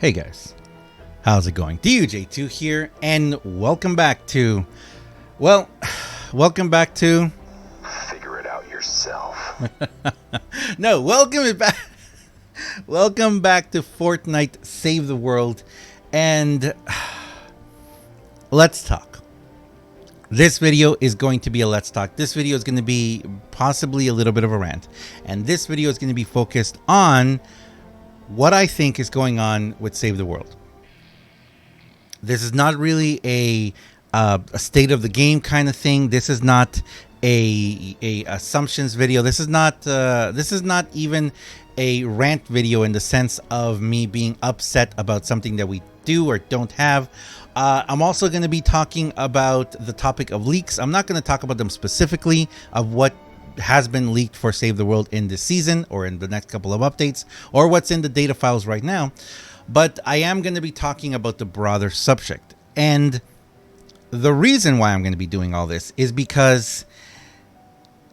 Hey guys, how's it going? DUJ2 here, and welcome back to, welcome back to... Figure it out yourself. No, welcome back to Fortnite Save the World, and let's talk. This video is going to be a let's talk. This video is going to be possibly a little bit of a rant, and this video is going to be focused on what I think is going on with Save the World. This is not really a state of the game kind of thing. This is not a assumptions video. This is not even a rant video in the sense of me being upset about something that we do or don't have. I'm also going to be talking about the topic of leaks. I'm not going to talk about them specifically of what has been leaked for Save the World in this season or in the next couple of updates or what's in the data files right now. But I am going to be talking about the broader subject. And the reason why I'm going to be doing all this is because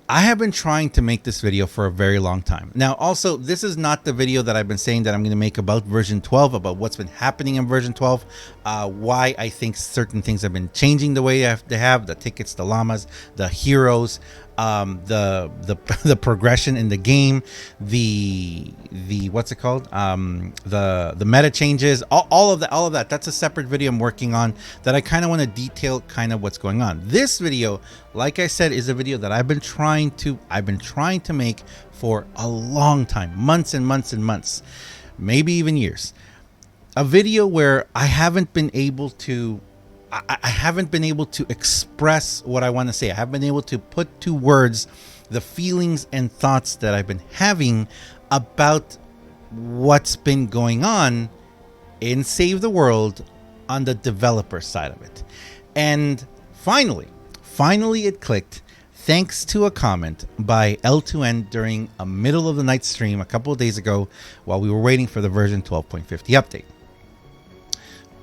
I have been trying to make this video for a very long time. Now, also, this is not the video that I've been saying that I'm going to make about version 12, about what's been happening in version 12, why I think certain things have been changing the way they have, the tickets, the llamas, the heroes, the progression in the game, the what's it called, the meta changes, all of that. That's a separate video I'm working on that I kind of want to detail kind of what's going on. This video, like I said, is a video that I've been trying to make for a long time, months and months and months, maybe even years. A video where I haven't been able to express what I want to say. I haven't been able to put to words the feelings and thoughts that I've been having about what's been going on in Save the World on the developer side of it. And finally it clicked thanks to a comment by L2N during a middle of the night stream a couple of days ago while we were waiting for the version 12.50 update.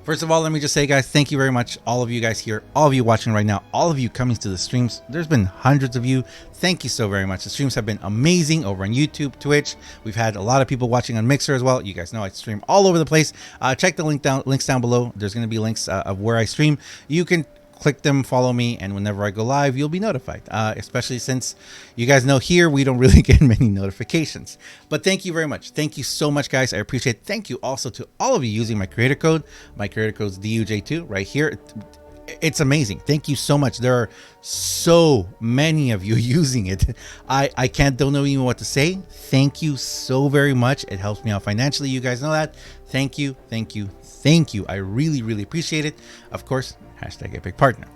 First of all, let me just say, guys, thank you very much. All of you guys here, all of you watching right now, all of you coming to the streams. There's been hundreds of you. Thank you so very much. The streams have been amazing over on YouTube, Twitch. We've had a lot of people watching on Mixer as well. You guys know I stream all over the place. Check the links down below. There's going to be links of where I stream. You can click them, follow me, and whenever I go live, you'll be notified. Especially since you guys know here, we don't really get many notifications. But thank you very much. Thank you so much, guys. I appreciate it. Thank you also to all of you using my creator code. My creator code is DUJ2 right here. It's amazing. Thank you so much. There are so many of you using it. I don't know even what to say. Thank you so very much. It helps me out financially. You guys know that. Thank you. Thank you. Thank you. I really, really appreciate it. Of course, hashtag Epic Partner.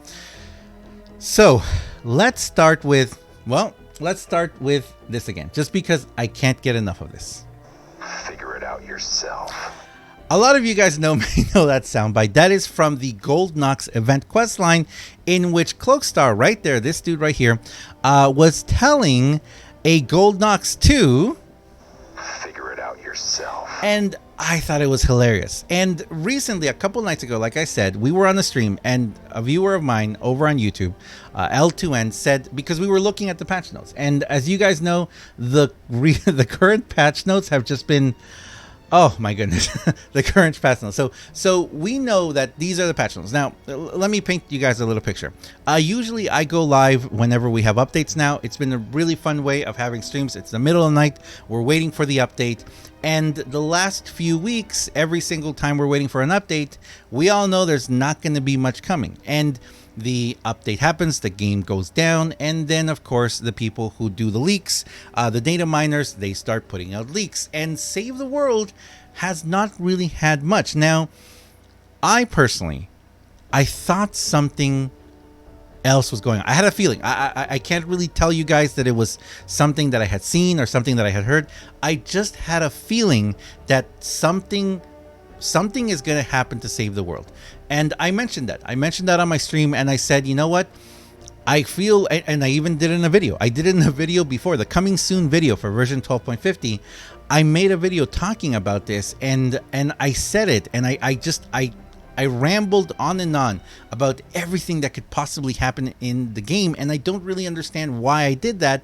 So let's start with this again, just because I can't get enough of this. Figure it out yourself. A lot of you guys may know that soundbite. That is from the Gold Knox event questline, in which Cloakstar, right there, this dude right here, was telling a Gold Knox to figure it out yourself. And I thought it was hilarious. And recently, a couple nights ago, like I said, we were on a stream and a viewer of mine over on YouTube, L2N, said, because we were looking at the patch notes. And as you guys know, the current patch notes have just been, oh my goodness, the current patch notes. So we know that these are the patch notes. Now, let me paint you guys a little picture. Usually I go live whenever we have updates now. It's been a really fun way of having streams. It's the middle of the night. We're waiting for the update. And the last few weeks, every single time we're waiting for an update, we all know there's not going to be much coming. And the update happens, the game goes down, and then, of course, the people who do the leaks, the data miners, they start putting out leaks. And Save the World has not really had much. Now, I personally, I thought something else was going on. I had a feeling. I can't really tell you guys that it was something that I had seen or something that I had heard. I just had a feeling that something is going to happen to Save the World. And I mentioned that. I mentioned that on my stream, and I said, you know what? I feel, and I even did it in a video. I did it in a video before, the coming soon video for version 12.50. I made a video talking about this, and I said it, and I rambled on and on about everything that could possibly happen in the game, and I don't really understand why I did that.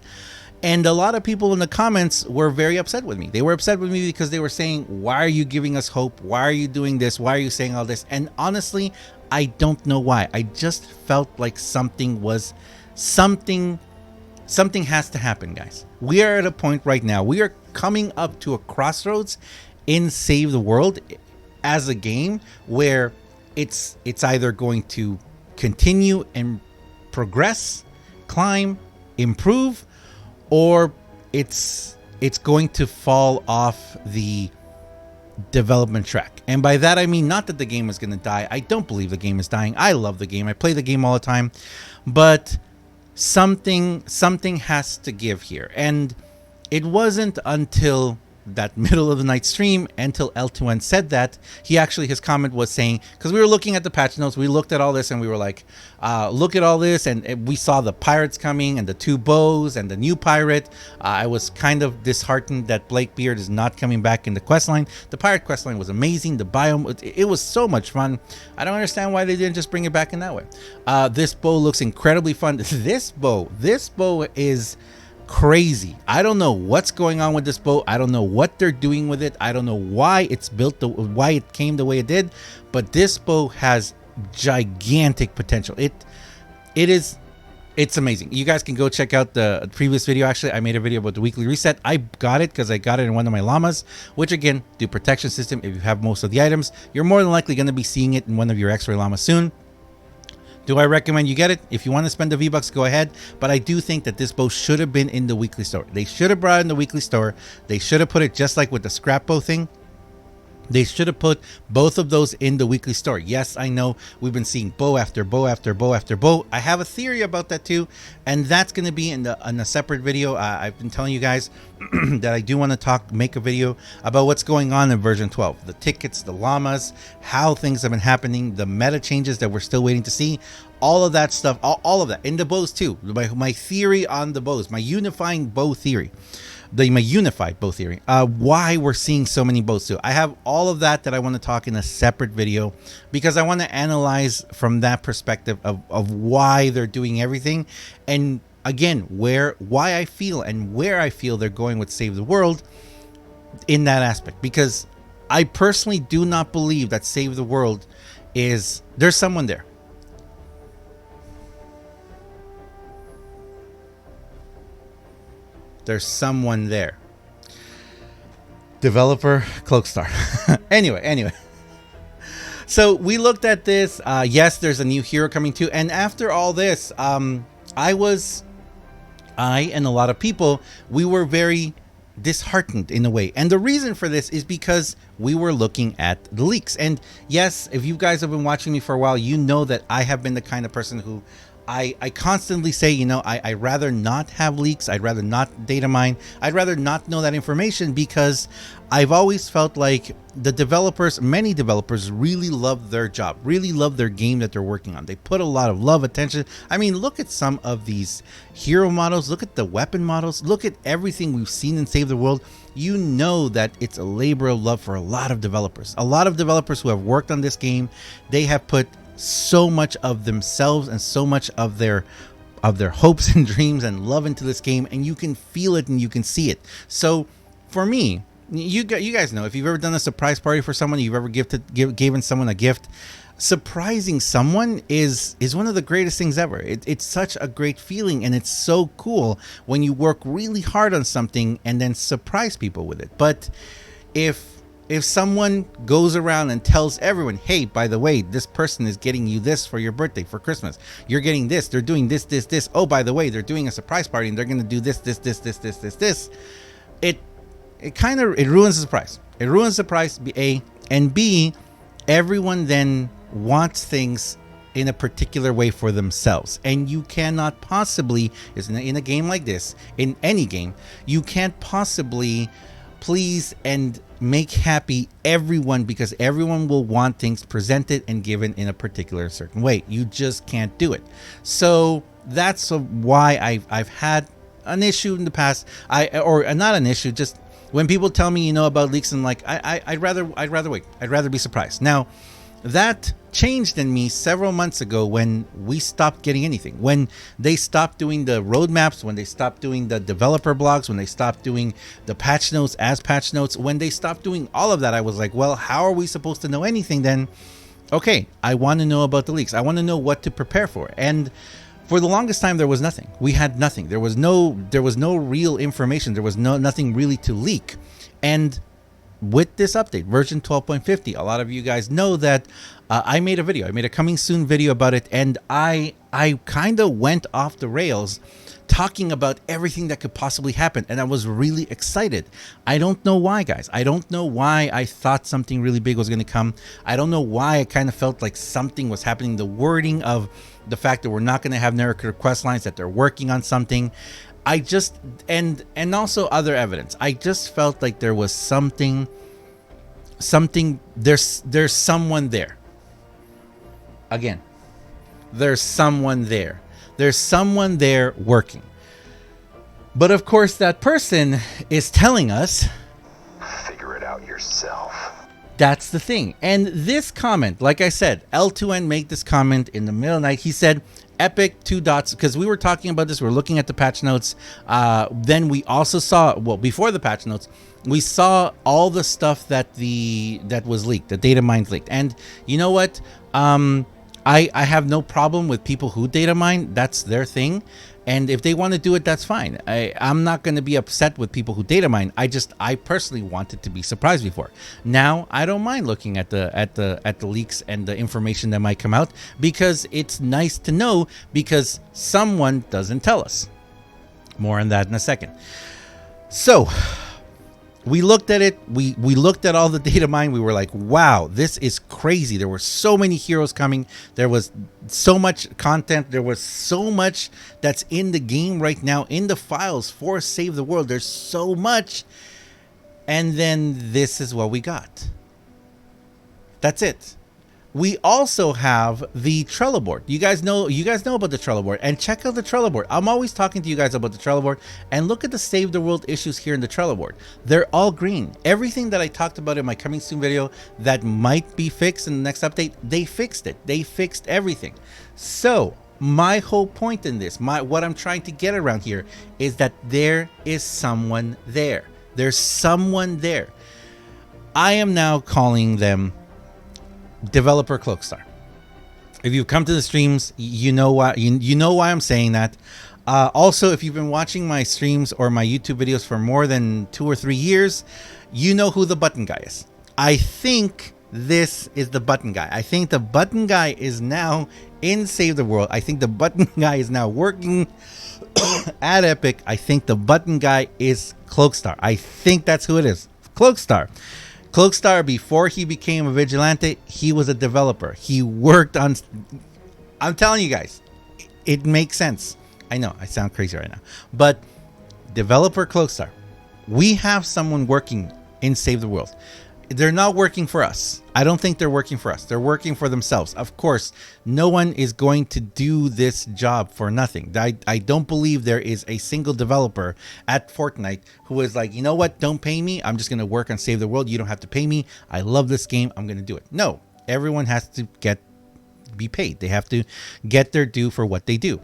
And a lot of people in the comments were very upset with me. They were upset with me because they were saying, why are you giving us hope? Why are you doing this? Why are you saying all this? And honestly, I don't know why. I just felt like something has to happen, guys. We are at a point right now. We are coming up to a crossroads in Save the World as a game where it's either going to continue and progress, climb, improve, or it's going to fall off the development track. And by that I mean not that the game is going to die. I don't believe the game is dying. I love the game. I play the game all the time. But something has to give here. And it wasn't until that middle of the night stream, until L2N said that, his comment was saying, because we were looking at the patch notes, we looked at all this and we were like, look at all this, and we saw the pirates coming and the 2 bows and the new pirate. I was kind of disheartened that Blakebeard is not coming back in the questline. The pirate questline was amazing. The biome, it was so much fun. I don't understand why they didn't just bring it back in that way. This bow looks incredibly fun. This bow is crazy. I don't know what's going on with this bow. I don't know what they're doing with it. I don't know why it's built, why it came the way it did, but this bow has gigantic potential. It's amazing. You guys can go check out the previous video. Actually, I made a video about the weekly reset. I got it because I got it in one of my llamas, which again, do protection system. If you have most of the items, you're more than likely going to be seeing it in one of your X-ray llamas soon. Do I recommend you get it? If you want to spend the V-Bucks, go ahead. But I do think that this bow should have been in the weekly store. They should have brought it in the weekly store. They should have put it just like with the scrap bow thing. They should have put both of those in the weekly store. Yes, I know we've been seeing bow after bow after bow after bow. I have a theory about that too, and that's going to be in a separate video. I've been telling you guys that I do want to make a video about what's going on in version 12. The tickets, the llamas, how things have been happening, the meta changes that we're still waiting to see. All of that stuff, all of that, and the bows too. My theory on the bows, my unifying bow theory. My unified bow theory, why we're seeing so many bows too. I have all of that I want to talk in a separate video, because I want to analyze from that perspective of why they're doing everything, and again, why I feel and where I feel they're going with Save the World in that aspect. Because I personally do not believe that Save the World there's someone there. There's someone there. Developer Cloakstar. Anyway. So we looked at this. Yes, there's a new hero coming too. And after all this, I and a lot of people, we were very disheartened in a way. And the reason for this is because we were looking at the leaks. And yes, if you guys have been watching me for a while, you know that I have been the kind of person who I constantly say, I'd rather not have leaks. I'd rather not data mine. I'd rather not know that information, because I've always felt like many developers really love their job, really love their game that they're working on. They put a lot of love, attention. I mean, look at some of these hero models, look at the weapon models, look at everything we've seen in Save the World. You know that it's a labor of love for a lot of developers. A lot of developers who have worked on this game, they have put so much of themselves and so much of their hopes and dreams and love into this game, and you can feel it and you can see it. So for me, you guys know, if you've ever done a surprise party for someone, you've ever given someone a gift, surprising someone is one of the greatest things ever. It's such a great feeling, and it's so cool when you work really hard on something and then surprise people with it. But if someone goes around and tells everyone, hey, by the way, this person is getting you this for your birthday, for Christmas, you're getting this, they're doing this, oh, by the way, they're doing a surprise party and they're going to do this, it ruins the surprise. It ruins the surprise, A, and B, everyone then wants things in a particular way for themselves, and you cannot possibly, in a game like this, in any game, you can't possibly please and make happy everyone, because everyone will want things presented and given in a particular certain way. You just can't do it. So that's why I've had an issue in the past. Or not an issue, just when people tell me, about leaks, and like I'd rather wait. I'd rather be surprised. Now, that changed in me several months ago when we stopped getting anything. When they stopped doing the roadmaps, when they stopped doing the developer blogs, when they stopped doing the patch notes as patch notes, when they stopped doing all of that, I was like, well, how are we supposed to know anything then? Okay, I want to know about the leaks. I want to know what to prepare for. And for the longest time, there was nothing. We had nothing. There was no real information. There was nothing really to leak. And with this update, version 12.50, a lot of you guys know that I made a video. I made a coming soon video about it, and I kind of went off the rails talking about everything that could possibly happen, and I was really excited. I don't know why, guys. I don't know why I thought something really big was going to come. I don't know why I kind of felt like something was happening. The wording of the fact that we're not going to have narrative quest lines, that they're working on something. I just, and also other evidence. I just felt like there was something, there's someone there. Again, there's someone there. There's someone there working. But of course, that person is telling us, figure it out yourself. That's the thing. And this comment, like I said, L2N made this comment in the middle of the night. He said, Epic 2 dots, because we were talking about this, we're looking at the patch notes. Then we also saw, well, before the patch notes, we saw all the stuff that was leaked, the data mines leaked. And you know what? I have no problem with people who data mine. That's their thing. And if they want to do it, that's fine. I'm not going to be upset with people who data mine. I personally wanted to be surprised before. Now I don't mind looking at the leaks and the information that might come out, because it's nice to know, because someone doesn't tell us. More on that in a second. So we looked at it. We looked at all the data mine. We were like, wow, this is crazy. There were so many heroes coming. There was so much content. There was so much that's in the game right now, in the files for Save the World. There's so much. And then this is what we got. That's it. We also have the Trello board. You guys know about the Trello board, and check out the Trello board. I'm always talking to you guys about the Trello board, and look at the Save the World issues here in the Trello board. They're all green. Everything that I talked about in my coming soon video that might be fixed in the next update, they fixed it. They fixed everything. So my whole point in this, what I'm trying to get around here, is that there is someone there. There's someone there. I am now calling them Developer Cloakstar. If you've come to the streams, you know why. You know why I'm saying that. Also, if you've been watching my streams or my YouTube videos for more than 2 or 3 years, you know who the button guy is. I think this is the button guy. I think the button guy is now in Save the World. I think the button guy is now working at Epic. I think the button guy is Cloakstar. I think that's who it is. Cloakstar. Cloakstar, before he became a vigilante, he was a developer. He worked on... I'm telling you guys, it makes sense. I know, I sound crazy right now. But Developer Cloakstar, we have someone working in Save the World. They're not working for us. I don't think they're working for us. They're working for themselves. Of course, no one is going to do this job for nothing. I don't believe there is a single developer at Fortnite who is like, you know what, don't pay me. I'm just going to work on Save the World. You don't have to pay me. I love this game. I'm going to do it. No, everyone has to be paid. They have to get their due for what they do.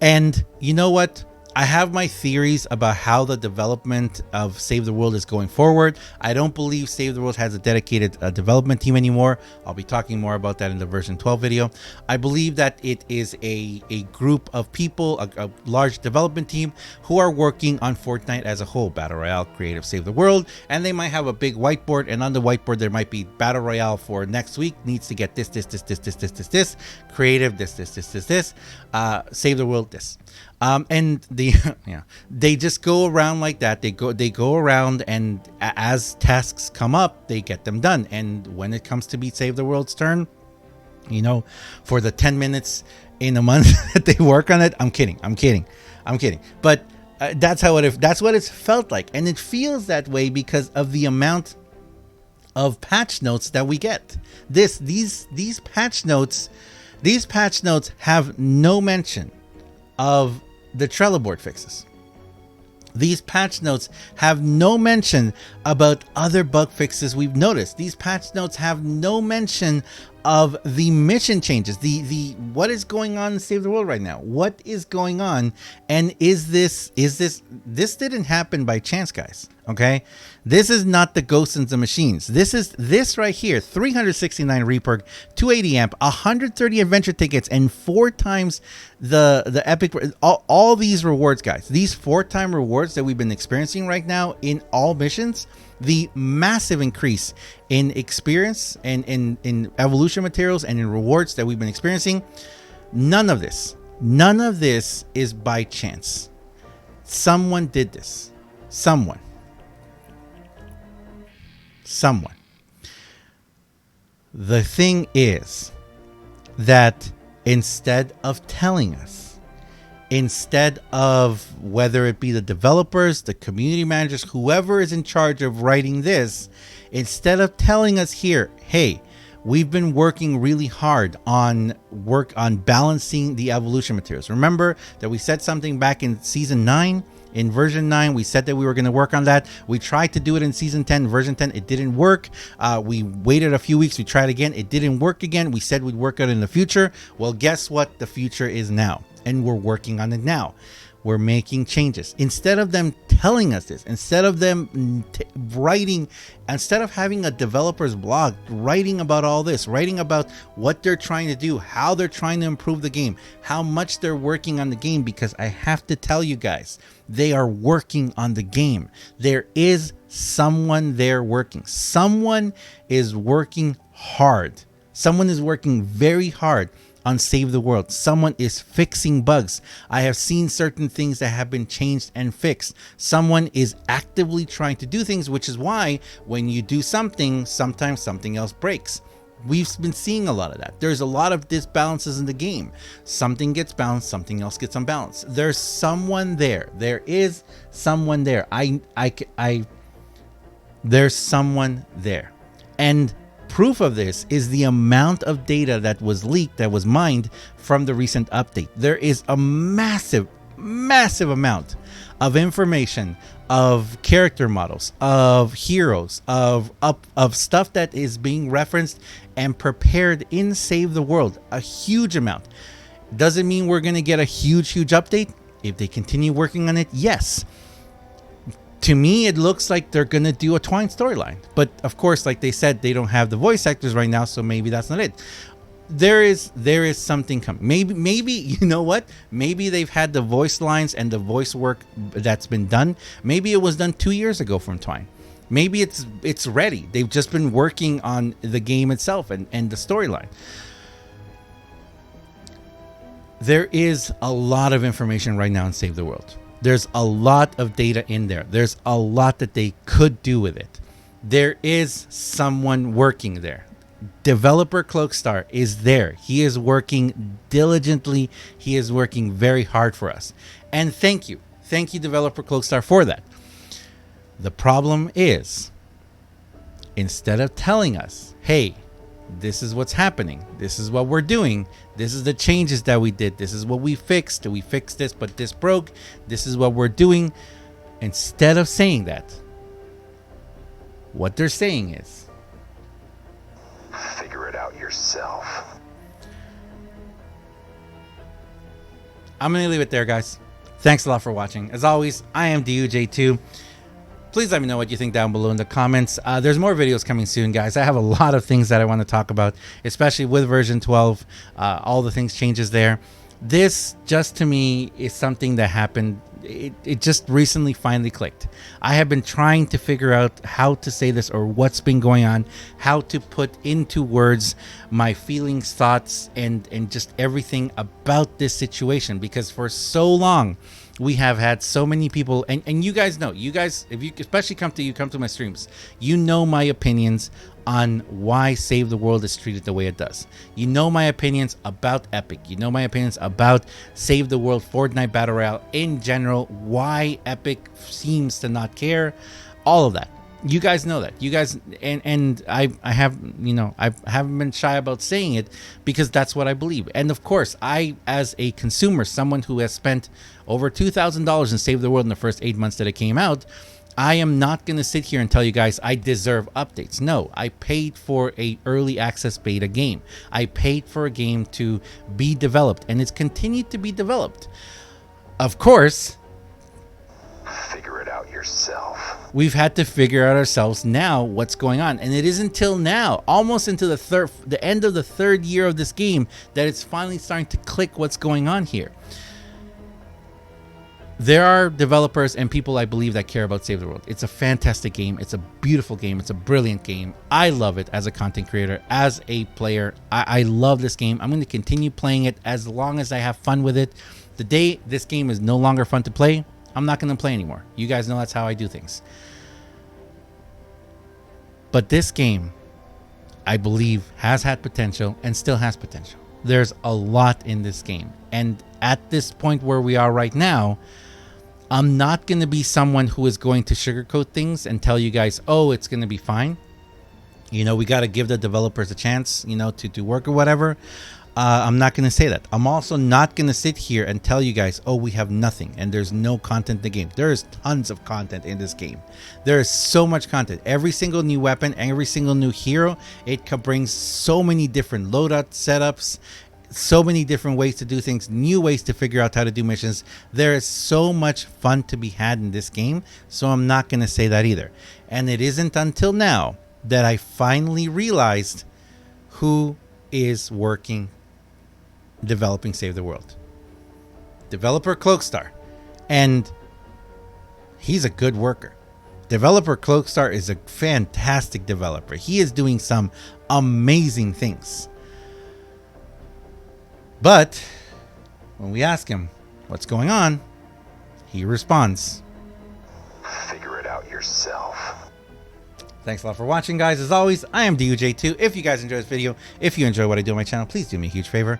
And you know what? I have my theories about how the development of Save the World is going forward. I don't believe Save the World has a dedicated development team anymore. I'll be talking more about that in the version 12 video. I believe that it is a group of people, a large development team who are working on Fortnite as a whole. Battle Royale, Creative, Save the World. And they might have a big whiteboard, and on the whiteboard there might be Battle Royale for next week needs to get this. Creative, this. Save the World, this. And they just go around like that. They go around, and as tasks come up, they get them done. And when it comes to be Save the World's turn, you know, for the 10 minutes in a month that they work on it, I'm kidding. But that's what it's felt like, and it feels that way because of the amount of patch notes that we get. These patch notes have no mention of the Trello board fixes. These patch notes have no mention about other bug fixes we've noticed. These patch notes have no mention of the mission changes, the what is going on in Save the World right now. What is going on? And is this didn't happen by chance, guys. Okay, this is not the Ghosts and the Machines. This right here: 369 reperk, 280 amp, 130 adventure tickets, and 4 times the epic. All these rewards, guys. These 4-time rewards that we've been experiencing right now in all missions. The massive increase in experience and in evolution materials and in rewards that we've been experiencing. None of this is by chance. Someone did this. Someone. The thing is that instead of telling us, instead of whether it be the developers, the community managers, whoever is in charge of writing this, instead of telling us here, hey, we've been working really hard on balancing the evolution materials. Remember that we said something back in season 9, in version 9, we said that we were going to work on that. We tried to do it in season 10, version 10. It didn't work. We waited a few weeks. We tried again. It didn't work again. We said we'd work on it in the future. Well, guess what? The future is now. And we're working on it now. We're making changes. Instead of them telling us this, instead of them writing, instead of having a developer's blog writing about all this, writing about what they're trying to do, how they're trying to improve the game, how much they're working on the game, because I have to tell you guys, they are working on the game. There is someone there working. Someone is working hard. Someone is working very hard on Save the World. Someone is fixing bugs. I have seen certain things that have been changed and fixed. Someone is actively trying to do things, which is why when you do something, sometimes something else breaks. We've been seeing a lot of that. There's a lot of disbalances in the game. Something gets balanced, something else gets unbalanced. There's someone there. There is someone there. There's someone there. And proof of this is the amount of data that was leaked, that was mined from the recent update. There is a massive amount of information, of character models, of heroes, of stuff that is being referenced and prepared in Save the World. A huge amount. Doesn't mean we're going to get a huge update. If they continue working on it, yes. To me, it looks like they're going to do a Twine storyline. But of course, like they said, they don't have the voice actors right now, so maybe that's not it. There is something coming. Maybe you know what? Maybe they've had the voice lines and the voice work that's been done. Maybe it was done 2 years ago from Twine. Maybe it's ready. They've just been working on the game itself and the storyline. There is a lot of information right now in Save the World. There's a lot of data in there. There's a lot that they could do with it. There is someone working there. Developer Cloakstar is there. He is working diligently. He is working very hard for us. And thank you. Thank you, Developer Cloakstar, for that. The problem is, instead of telling us, hey, this is what's happening, this is what we're doing, this is the changes that we did, this is what we fixed, we fixed this but this broke, this is what we're doing, instead of saying that, what they're saying is, figure it out yourself. I'm gonna leave it there, guys. Thanks a lot for watching. As always, I am DUJ2. Please let me know what you think down below in the comments. There's more videos coming soon, guys. I have a lot of things that I want to talk about, especially with version 12. All the things changes there. This, just to me, is something that happened. It just recently finally clicked. I have been trying to figure out how to say this or what's been going on, how to put into words my feelings, thoughts, and just everything about this situation, because for so long, we have had so many people, and you guys know, if you especially come to my streams, you know my opinions on why Save the World is treated the way it does. You know my opinions about Epic. You know my opinions about Save the World, Fortnite Battle Royale in general, why Epic seems to not care, all of that. You guys know that. You guys, and I have, you know, I haven't been shy about saying it because that's what I believe. And of course, I, as a consumer, someone who has spent over $2,000 in Save the World in the first 8 months that it came out, I am not going to sit here and tell you guys I deserve updates. No, I paid for a early access beta game. I paid for a game to be developed, and it's continued to be developed. Of course, Figure it out yourself. we've had to figure out ourselves now what's going on, and it is until now, almost into the end of the third year of this game, that it's finally starting to click what's going on here. There are developers and people I believe that care about Save the World. It's a fantastic game. It's a beautiful game. It's a brilliant game. I love it as a content creator, as a player. I love this game. I'm going to continue playing it as long as I have fun with it. The day this game is no longer fun to play, I'm not going to play anymore. You guys know that's how I do things. But this game, I believe, has had potential and still has potential. There's a lot in this game. And at this point where we are right now, I'm not going to be someone who is going to sugarcoat things and tell you guys, oh, it's going to be fine. You know, we got to give the developers a chance, you know, to work or whatever. I'm not going to say that. I'm also not going to sit here and tell you guys, oh, we have nothing and there's no content in the game. There is tons of content in this game. There is so much content. Every single new weapon, every single new hero, it brings so many different loadout setups, so many different ways to do things, new ways to figure out how to do missions. There is so much fun to be had in this game, so I'm not going to say that either. And it isn't until now that I finally realized who is working developing Save the World. Developer Cloakstar. And he's a good worker. Developer Cloakstar is a fantastic developer. He is doing some amazing things. But when we ask him what's going on, he responds, Figure it out yourself. Thanks a lot for watching, guys. As always, I am DUJ2. If you guys enjoyed this video, if you enjoy what I do on my channel, please do me a huge favor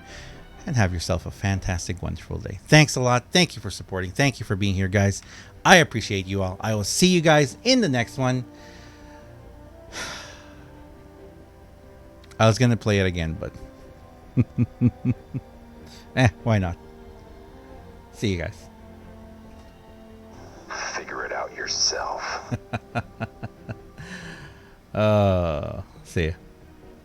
and have yourself a fantastic, wonderful day. Thanks a lot. Thank you for supporting. Thank you for being here, guys. I appreciate you all. I will see you guys in the next one. I was going to play it again, but why not? See you guys. Figure it out yourself. See ya.